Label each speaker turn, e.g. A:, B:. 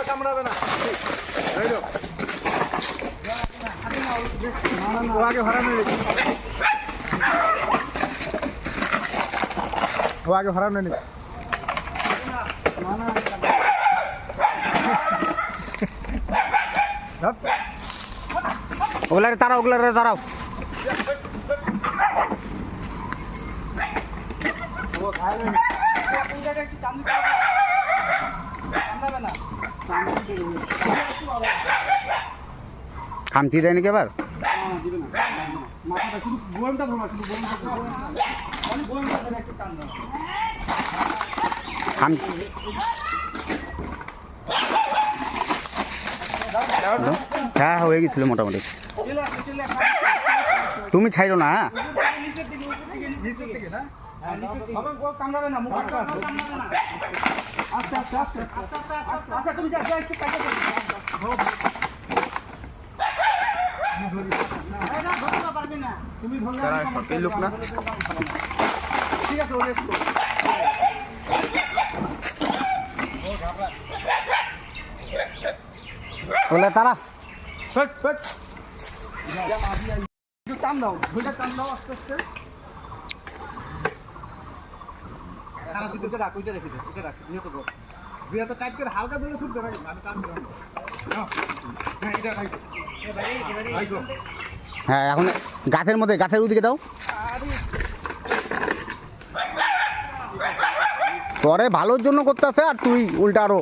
A: কামড়াবে না, আগে হরানো ও আগে হরানো নি ওগুলারে তারাও, ওগুলারে তারাও। খামতি দেয় নাকি আবার? হ্যাঁ হয়ে গেছিল মোটামুটি। তুমি ছাইরো না। লোক না ঠিক আছে বলে তারা টান দাও, টান দাও আস্তে আস্তে। হ্যাঁ এখন গাছের মধ্যে, গাছের ওদিকে দাও। পরে ভালোর জন্য করতে আছে আর তুই উল্টা আরো